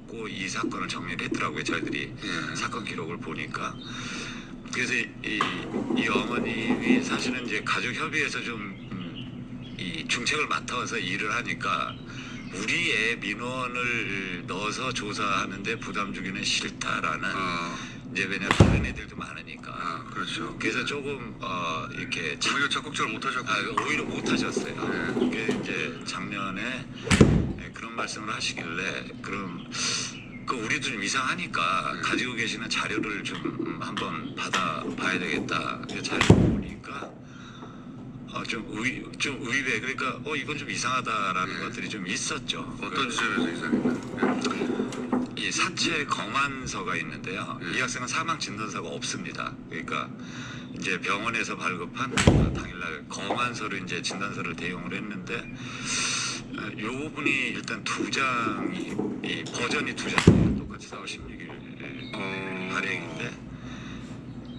받고 이 사건을 정리를 했더라고요. 저희들이 사건 기록을 보니까. 그래서 이 어머님이 사실은 이제 가족협의회에서 좀 이 중책을 맡아서 일을 하니까 우리 애 민원을 넣어서 조사하는데 부담 주기는 싫다라는 이제 왜냐면 다른 애들도 많으니까. 그렇죠. 그래서 조금 이렇게 오히려 적극적으로 못 하셨고. 오히려 못 하셨어요. 그게 이제 작년에 그런 말씀을 하시길래 그럼 우리도 좀 이상하니까 가지고 계시는 자료를 좀 한번 받아봐야 되겠다. 자료 보니까 좀 의외. 그러니까 이건 좀 이상하다라는 것들이 좀 있었죠. 어떤 지점에서 이상했나요? 이 사체 검안서가 있는데요. 이 학생은 사망 진단서가 없습니다. 그러니까 이제 병원에서 발급한 당일날 검안서로 이제 진단서를 대용을 했는데 요 부분이 일단 두 장이 이 버전이 두 장이에요. 똑같이 4월 16일 발행인데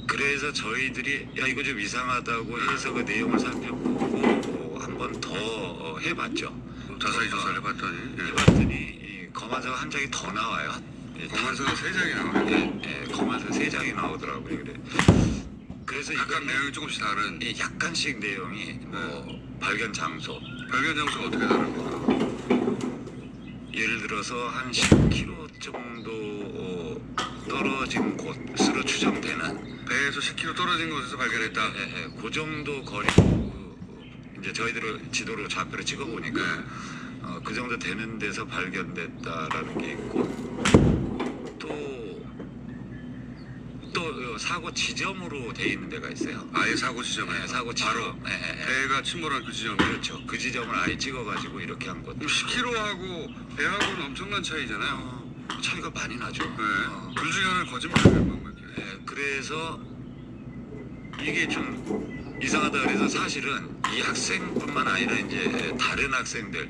그래서 저희들이 이거 좀 이상하다고 해서 그 내용을 살펴보고 한 번 더 해봤죠. 자세히 조사를 해봤더니 이 검안서가 한 장이 더 나와요. 검안서가 3장이 나와요. 검안서 3장이 나오더라고요. 그래서 각각 내용이 조금씩 다른. 약간씩 내용이 발견 장소. 발견 장소가 어떻게 다릅니까? 예를 들어서 한 10km 정도 떨어진 곳으로 추정되는 배에서 10km 떨어진 곳에서 발견했다. 그 정도 거리 이제 저희들 지도로 좌표를 찍어 보니까 그 정도 되는 데서 발견됐다라는 게 있고 또 사고 지점으로 돼 있는 데가 있어요. 아예 사고 지점에. 사고 지점. 바로 배가 침몰한 그 지점. 그렇죠. 그 지점을 아예 찍어가지고 이렇게 한 것. 10km하고 배하고는 엄청난 차이잖아요. 차이가 많이 나죠. 둘 중에 하나는 거짓말이라는 방법이. 그래서 이게 좀 이상하다 그래서 사실은 이 학생뿐만 아니라 이제 다른 학생들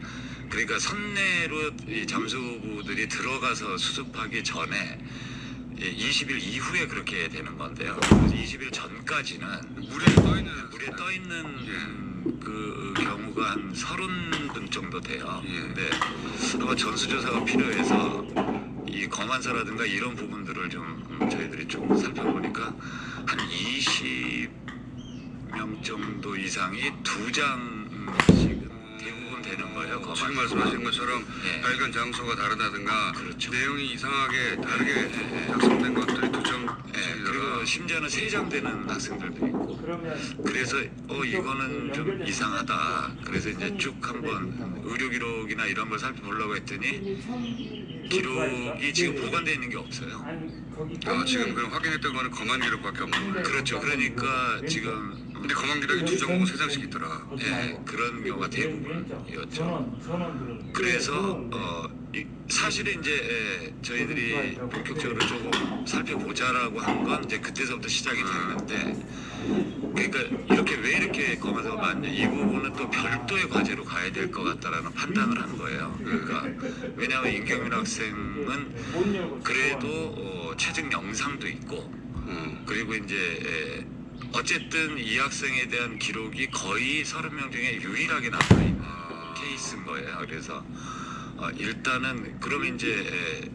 그러니까 선내로 이 잠수부들이 들어가서 수습하기 전에 20일 이후에 그렇게 되는 건데요. 20일 전까지는 물에 떠 있는 그 경우가 한 30분 정도 돼요. 근데 아마 전수조사가 필요해서 이 검안서라든가 이런 부분들을 좀 저희들이 좀 살펴보니까 한 20명 정도 이상이 2장씩은 대부분 되는 거예요. 지금 말씀하신 것처럼 발견 장소가 다르다든가 그렇죠. 내용이 이상하게 다르게 작성된 것들이 2장. 그리고 심지어는 3장 되는 학생들도 있고 그래서 이거는 좀 이상하다. 그래서 이제 쭉 한번 의료 기록이나 이런 걸 살펴보려고 했더니 기록이 지금 보관되어 있는 게 없어요. 지금 그럼 확인했던 거는 검안 기록밖에 없는 거예요. 그렇죠. 그러니까 지금 근데 검안 기록이 2장하고 3장씩 있더라. 그런 경우가 대부분이었죠. 그래서 사실은 이제 저희들이 본격적으로 조금 살펴보자라고 한 건 이제 그때서부터 시작이 됐는데 그러니까 왜 이렇게 검안서가 많냐 이 부분은 또 별도의 과제로 가야 될 것 같다라는 판단을 한 거예요. 그러니까 왜냐하면 임경민 학생은 그래도 체증 영상도 있고 그리고 이제 어쨌든 이 학생에 대한 기록이 거의 30명 중에 유일하게 남아있는 케이스인 거예요. 그래서 일단은 그러면 이제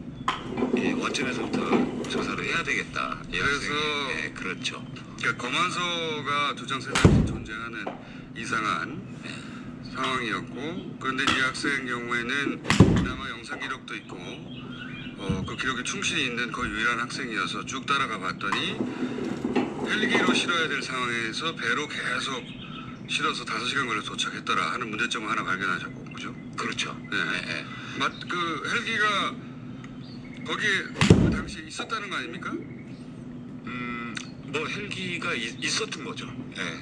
원점에서부터 조사를 해야 되겠다. 그래서 그렇죠. 그러니까 검안서가 2장 3장씩 존재하는 이상한 상황이었고 그런데 이 학생 경우에는 그나마 영상 기록도 있고 그 기록이 충실히 있는 거의 유일한 학생이어서 쭉 따라가 봤더니 헬기로 실어야 될 상황에서 배로 계속 실어서 5시간 걸려 도착했더라 하는 문제점을 하나 발견하셨고 그죠? 그렇죠. 그 헬기가 거기에 그 당시에 있었다는 거 아닙니까? 뭐 헬기가 있었던 거죠.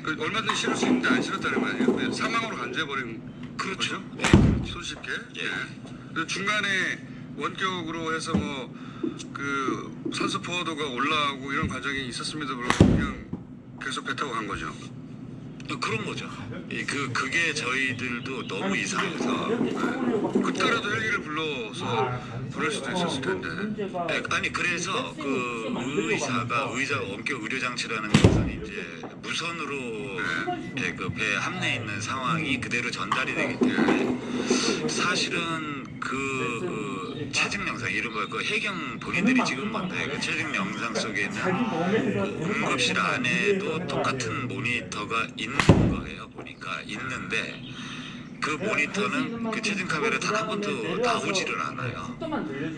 그 얼마든지 실을 수 있는데 안 실었다는 거 아니에요? 사망으로 간주해버린 그렇죠. 손쉽게. 그래서 중간에 원격으로 해서 그 산소 포화도가 올라오고 이런 과정이 있었음에도 불구하고 그냥 계속 배 타고 간 거죠. 그런 거죠. 그게 저희들도 너무 이상해서 그때라도 헬기를 불러서 보낼 수도 있었을 텐데. 아니 그래서 그 의사가 원격 의료 장치라는 것은 이제 무선으로 그 배 함내에 있는 상황이 그대로 전달이 되기 때문에 사실은 그 체증 영상 이른바 그 해경 본인들이 찍은 건데 그 체증 영상 속에 있는 응급실 안에도 똑같은 모니터가 있는 거예요. 보니까 있는데 그 모니터는 그 체증 카메라 단 한 번도 나오지를 않아요.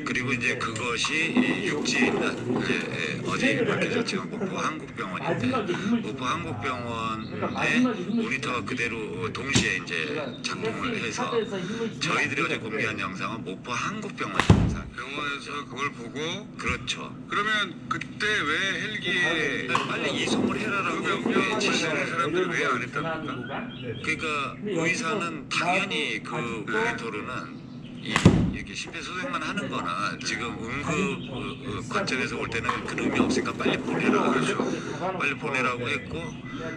그리고 이제 그것이 육지에 있는 어제 밝혀졌지만 목포 한국병원인데 목포 한국병원의 모니터가 그대로 동시에 이제 작동을 해서 저희들이 어제 공개한 영상은 목포 한국병원 영상. 병원에서 그걸 보고 그렇죠. 그러면 그때 왜 헬기에 빨리 이송을 해라라고 병원 지시를 지시는 사람들이 왜 안 했답니까? 그러니까 의사는 당연히 그 모니터로는 이렇게 심폐소생만 하는 거는 지금 응급 관점에서 볼 때는 그 의미 없으니까 빨리 보내라고 하죠. 빨리 보내라고 했고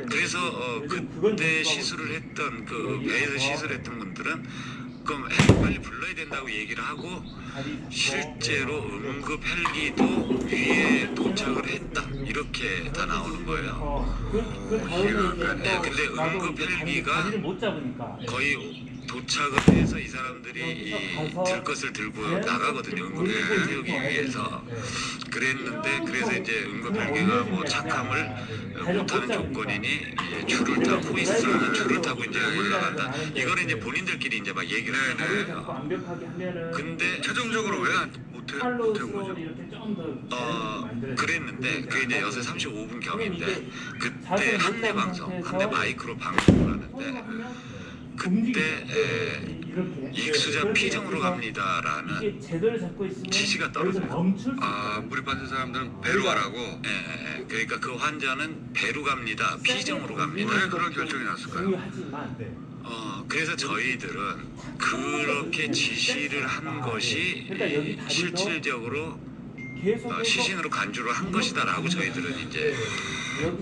그래서 그때 시술을 했던 그 배에서 시술했던 분들은 그럼 빨리 불러야 된다고 얘기를 하고 실제로 응급 헬기도 위에 도착을 했다 이렇게 다 나오는 거예요. 네, 근데 응급 헬기가 거의 도착을 해서 이 사람들이 들 것을 들고 나가거든요. 응급 헬기를 태우기 위해서. 그랬는데 그래서 이제 응급 헬기가 뭐 착함을 못하는 조건이니 이제 줄을 타고 호이스트라는 줄을 타고 이제 올라간다. 이거는 이제 본인들끼리 이제 막 얘기를 하는 거예요. 근데 최종적으로 왜 못한 거죠? 그랬는데 그게 이제 6시 35분 경인데 그때 한내 방송, 한내 마이크로 방송을 하는데 그때 익수자 피정으로 갑니다라는 지시가 떨어져요. 아, 물이 빠진 사람들은 배로 가라고? 그러니까 그 환자는 배로 갑니다. 피정으로 갑니다. 왜 그런 결정이 났을까요? 그래서 저희들은 그렇게 지시를 한 것이 실질적으로 시신으로 간주를 한 것이다라고 저희들은 이제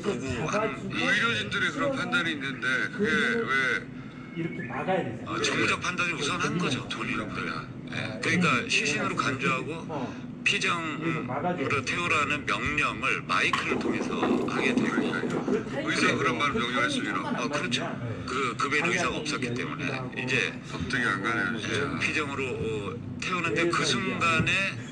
보고 한 의료진들의 그런 판단이 있는데 그게 왜 이렇게 막아야 되잖아요. 정무적 판단이 우선한 거죠. 본인들. 그러니까 시신으로 간주하고 피정으로 태우라는 명령을 마이크를 통해서 하게 되고 의사가 그런 말을 명령할 수 있나? 그렇죠. 그 배는 의사가 없었기 때문에 이제 납득이 안 가네요 진짜. 피정으로 태우는데 그 순간에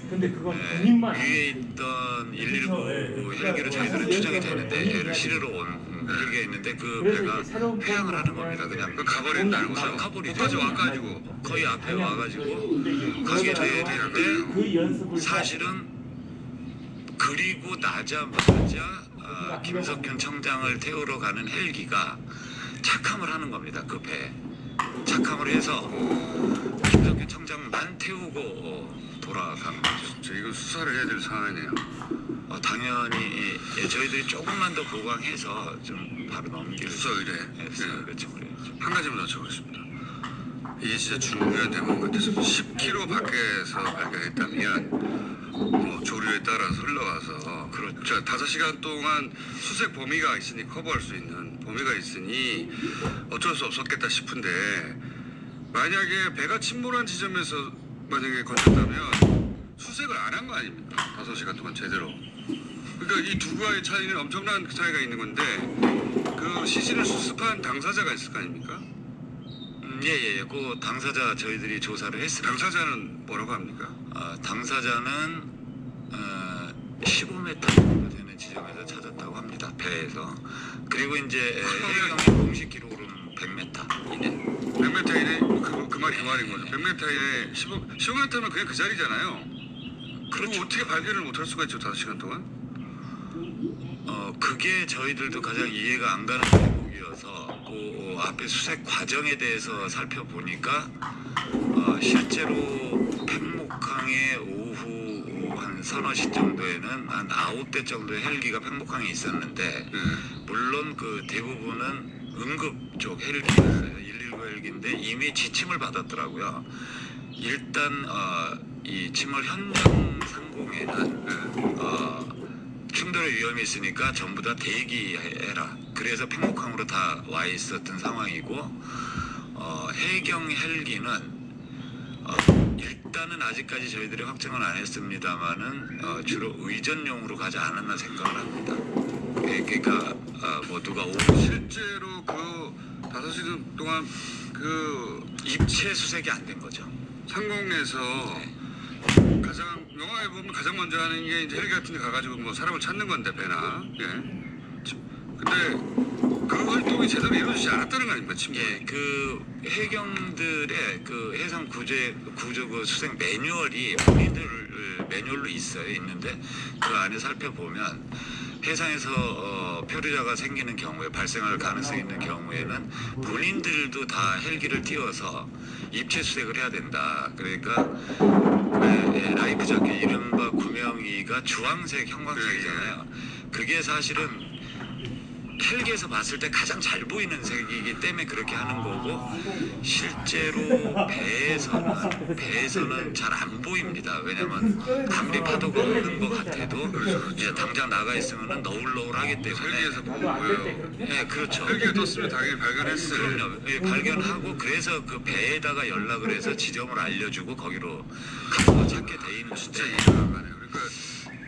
근데 그건 본인만 위에 있던 119 헬기로 저희들은 추정이 되는데 얘를 실으러 온 헬기가 있는데 그 배가 회항을 하는 겁니다. 그냥 그 가버린다는 거죠? 가버리죠. 끝까지 와가지고 거의 앞에 와가지고 가게 되는데 그 연습을 사실은 그리고 나자마자 김석현 청장을 태우러 가는 헬기가 착함을 하는 겁니다. 그 배에 착함을 해서 김석현 청장만 태우고 돌아가는 거죠. 저 이거 수사를 해야 될 상황이네요. 당연히 저희들이 조금만 더 보강해서 좀 바로 넘길 수사 의뢰. 그렇죠. 한 가지만 더 적었습니다. 이게 진짜 중요한 대목 같아서 10km 밖에서 발견했다면 뭐 조류에 따라서 흘러가서 그렇죠. 5시간 동안 수색 범위가 있으니 커버할 수 있는 범위가 있으니 어쩔 수 없었겠다 싶은데 만약에 배가 침몰한 지점에서 만약에 건졌다면 수색을 안 한 거 아닙니까? 5시간 동안 제대로. 그러니까 이 두 가의 차이는 엄청난 차이가 있는 건데 그 시신을 수습한 당사자가 있을 거 아닙니까? 예. 그 당사자 저희들이 조사를 했습니다. 당사자는 뭐라고 합니까? 당사자는 15m 정도 되는 지점에서 찾았다고 합니다. 배에서. 그리고 이제 해경의 공식 기록으로는 100m 이내. 100m 이내? 그 말이 그 말인 거죠. 100m 이내 15m면 그냥 그 자리잖아요. 그렇죠. 어떻게 발견을 못할 수가 있죠, 5시간 동안? 그게 저희들도 가장 이해가 안 가는 대목이어서 그 앞에 수색 과정에 대해서 살펴보니까 실제로 백목항에 오후 한 서너 시 정도에는 한 9대 정도의 헬기가 백목항에 있었는데 물론 그 대부분은 응급 쪽 헬기였어요. 119 헬기인데 이미 지침을 받았더라고요. 일단 이 침몰 현장 상공에는 충돌의 위험이 있으니까 전부 다 대기해라. 그래서 백목항으로 다 와 있었던 상황이고 해경 헬기는 일단은 아직까지 저희들이 확정은 안 했습니다만은 주로 의전용으로 가지 않았나 생각을 합니다. 그러니까 뭐 누가 오고 실제로 그 5시간 동안 그 입체 수색이 안 된 거죠. 상공에서 영화에 보면 가장 먼저 하는 게 이제 헬기 같은 데 가가지고 뭐 사람을 찾는 건데 배나. 예. 근데 그 활동이 제대로 이루어지지 않았다는 거 아닙니까, 친구? 예, 그 해경들의 그 해상 구조 그 수색 매뉴얼이 본인들 매뉴얼로 있는데 그 안에 살펴보면 해상에서 표류자가 생기는 경우에 발생할 가능성이 있는 경우에는 본인들도 다 헬기를 띄워서 입체 수색을 해야 된다. 그러니까 라이프 자켓 이른바 구명이가 주황색 형광색이잖아요. 그게 사실은 헬기에서 봤을 때 가장 잘 보이는 색이기 때문에 그렇게 하는 거고 실제로 배에서는 잘 안 보입니다. 왜냐면 아무리 파도가 오는 것 같아도 예, 당장 나가 있으면 너울너울하기 때문에 헬기에서 보고요. 예, 그렇죠. 헬기가 떴으면 당연히 발견했어요. 그럼요. 예, 발견하고 그래서 그 배에다가 연락을 해서 지점을 알려주고 거기로 가서 찾게 돼 있는 진짜 데 이해가 안 가네요. 그러니까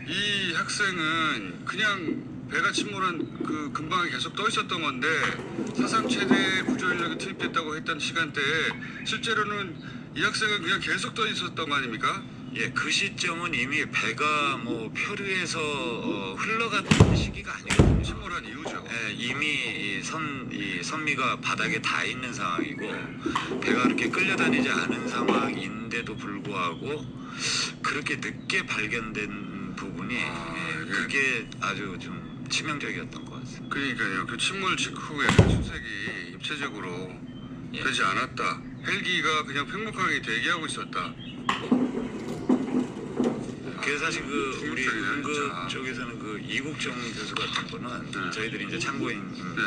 이 학생은 그냥 배가 침몰한 그 근방에 계속 떠 있었던 건데 사상 최대 구조 인력이 투입됐다고 했던 시간대에 실제로는 이 학생은 그냥 계속 떠 있었던 거 아닙니까? 예, 그 시점은 이미 배가 뭐 표류해서 흘러갔던 시기가 아니거든요. 침몰한 이유죠. 예, 이미 이 선미가 바닥에 닿아 있는 상황이고 배가 그렇게 끌려다니지 않은 상황인데도 불구하고 그렇게 늦게 발견된 부분이 예, 그게 아주 좀 치명적이었던 것 같습니다. 그러니까요. 그 침몰 직후에 수색이 입체적으로 예. 되지 않았다. 헬기가 그냥 팽목하게 대기하고 있었다. 그래서 사실 그 우리 충격적이네요, 응급 진짜. 쪽에서는 그 이국정 교수 같은 분은 네. 저희들이 이제 참고인 네.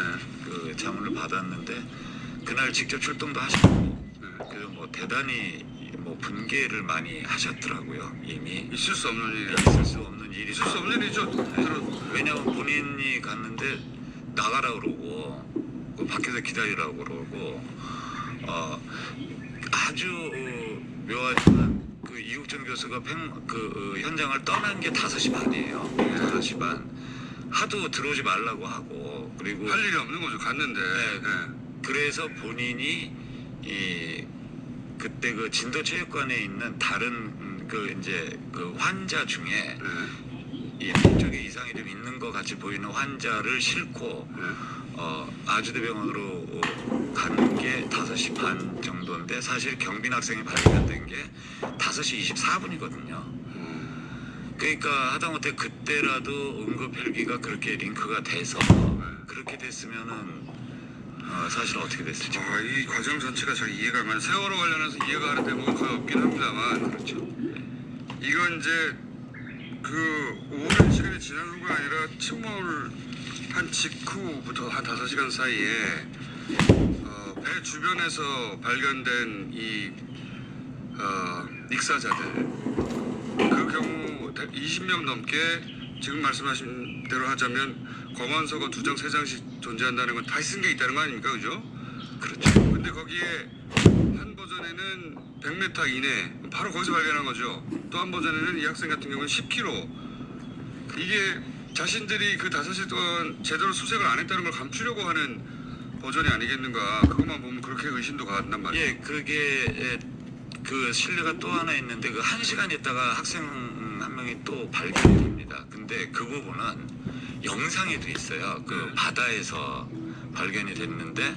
그 자문을 받았는데 그날 직접 출동도 하셨고 네. 그래서 뭐 대단히 뭐 분개를 많이 하셨더라고요. 이미 있을 수 없는 일이야. 있을 수 없는 일이 있을 수 없는 일이죠. 왜냐면 본인이 갔는데 나가라 그러고 그 밖에서 기다리라고 그러고 아주 묘하지만 그 이국정 교수가 현장을 떠난 게 5시 반이에요. 5시 반. 하도 들어오지 말라고 하고 그리고 할 일이 없는 거죠. 갔는데. 네. 네. 그래서 본인이 그때 그 진도체육관에 있는 다른 그 이제 그 환자 중에 네. 이 쪽에 이상이 좀 있는 것 같이 보이는 환자를 싣고 네. 아주대병원으로 간 게 5시 반 정도인데 사실 경빈 학생이 발견된 게 5시 24분이거든요. 그러니까 하다못해 그때라도 응급 헬기가 그렇게 링크가 돼서 그렇게 됐으면은 사실 어떻게 됐을지. 이 과정 전체가 잘 이해가 안 가요. 세월호 관련해서 이해가 가는 대목은 거의 없긴 합니다만. 그렇죠. 이건 이제 그 오랜 시간이 지난 후가 아니라 침몰한 직후부터 한 5시간 사이에 배 주변에서 발견된 이 익사자들 그 경우 20명 넘게 지금 말씀하신 대로 하자면 검안서가 2장, 3장씩 존재한다는 건 다 쓴 게 있다는 거 아닙니까? 그죠? 그렇죠. 근데 거기에 한 버전에는 100m 이내 바로 거기서 발견한 거죠. 또 한 버전에는 이 학생 같은 경우는 10km. 이게 자신들이 그 5시 동안 제대로 수색을 안 했다는 걸 감추려고 하는 버전이 아니겠는가. 그것만 보면 그렇게 의심도 간단 말이에요. 예, 그게 그 신뢰가 또 하나 있는데 그 1시간 있다가 학생 한 명이 또 발견이 됩니다. 근데 그 부분은 영상에도 있어요. 그 바다에서 발견이 됐는데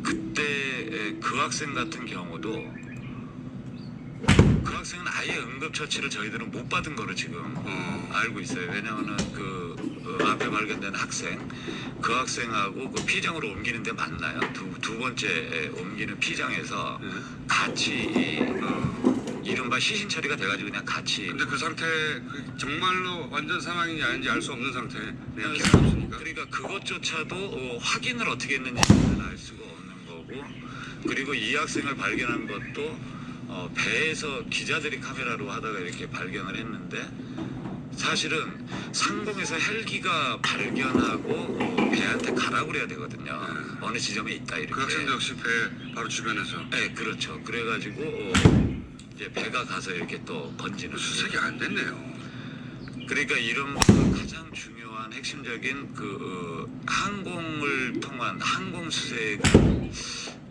그때 그 학생 같은 경우도 그 학생은 아예 응급처치를 저희들은 못 받은 거로 지금 알고 있어요. 왜냐하면 그 앞에 발견된 학생, 그 학생하고 그 피정으로 옮기는데 맞나요? 두 번째 옮기는 피정에서 같이 이른바 시신 처리가 돼가지고 그냥 같이. 근데 그 상태 정말로 완전 사망인지 아닌지 알 수 없는 상태. 없으니까. 그러니까 그것조차도 확인을 어떻게 했는지는 알 수가 없는 거고, 그리고 이 학생을 발견한 것도 배에서 기자들이 카메라로 하다가 이렇게 발견을 했는데 사실은 상공에서 헬기가 발견하고 배한테 가라고 그래야 되거든요. 어느 지점에 있다 이렇게. 그 학생도 역시 배 바로 주변에서. 네, 그렇죠. 그래가지고 이제 배가 가서 이렇게 또 건지는 수색이 안 됐네요. 그러니까 이런 가장 중요한 핵심적인 그 항공을 통한 항공 수색을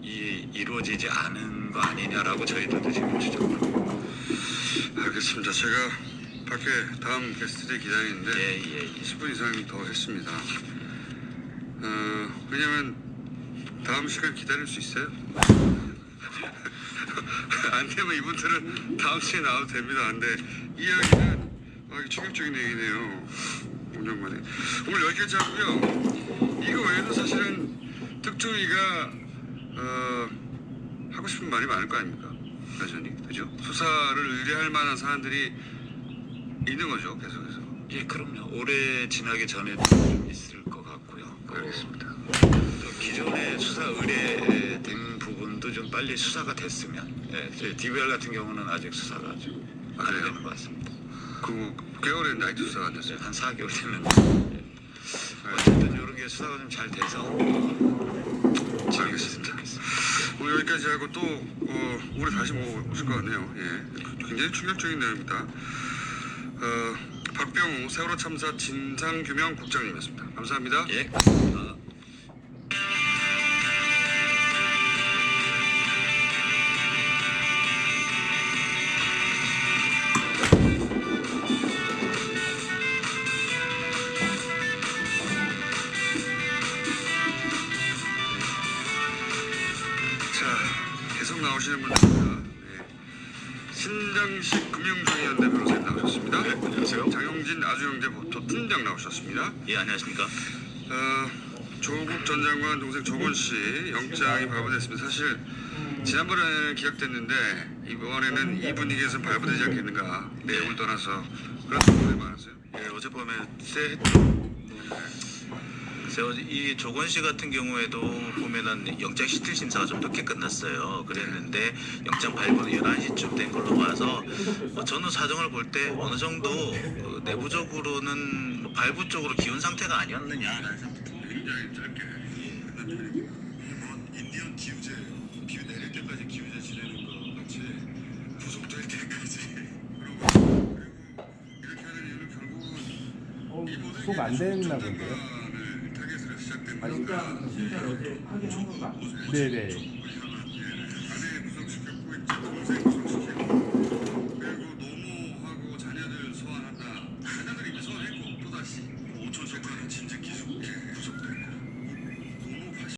이루어지지 않은 거 아니냐라고 저희들도 지금 추정합니다. 알겠습니다. 제가 밖에 다음 게스트들 기다리는데 예. 10분 이상 더 했습니다. 왜냐면 다음 시간 기다릴 수 있어요? 안 되면 이분들은 다음 주에 나와도 됩니다. 근데 이야기는 충격적인 얘기네요. 5년 만에. 오늘 여기까지 하고요. 이거 외에도 사실은 특종이가 하고 싶은 말이 많을 거 아닙니까? 여전히 그죠? 수사를 의뢰할 만한 사안들이 있는 거죠, 계속해서. 예, 그럼요. 올해 지나기 전에도 좀 있을 것 같고요. 알겠습니다. 또 기존의 수사 의뢰된 부분도 좀 빨리 수사가 됐으면. 예, 저희 DVR 같은 경우는 아직 수사가 좀 안 그래요? 되는 것 같습니다. 그 개월에 나이트 수사가 안 됐어요. 한 4개월 됐는데. 예. 어쨌든 이런 게 수사가 좀 잘 돼서 알겠습니다. 오늘 여기까지 하고 또 올해 다시 오실 것 같네요. 예, 굉장히 충격적인 내용입니다. 박병우 세월호 참사 진상규명 국장님이었습니다. 감사합니다. 예, 감사합니다. 자, 계속 나오시는 분들입니다. 예. 신장식 금융정의연대 변호사님 나오셨습니다. 네, 안녕하세요. 장영진 아주영대 보토 팀장 나오셨습니다. 예, 안녕하십니까. 조국 전 장관 동생 조건 씨 영장이 발부됐습니다. 사실 지난번에는 기각됐는데 이번에는 이 분위기에서 발부되지 않겠는가. 내용을 떠나서 그런 생각이 많았어요. 예, 어젯밤에 글쎄요, 이 조건 씨 같은 경우에도 보면은 영장 실질 심사가 좀 늦게 끝났어요. 그랬는데 영장 발부는 11시쯤 된 걸로 봐서 저는 사정을 볼 때 어느 정도 내부적으로는 발부 쪽으로 기운 상태가 아니었느냐라는 생각이 듭니다. 굉장히 짧게 끝난 편이고 인디언 기우제예요. 비 내릴 때까지 기우제 지내는 거 같이 구속될 때까지 그리고 이렇게 하는 이유는 결국은 이 모든 구속 안 됐나 본데요? 타겟으로 시작된 일단 거니까 진짜 어제 확인한 것 같아요. 네네.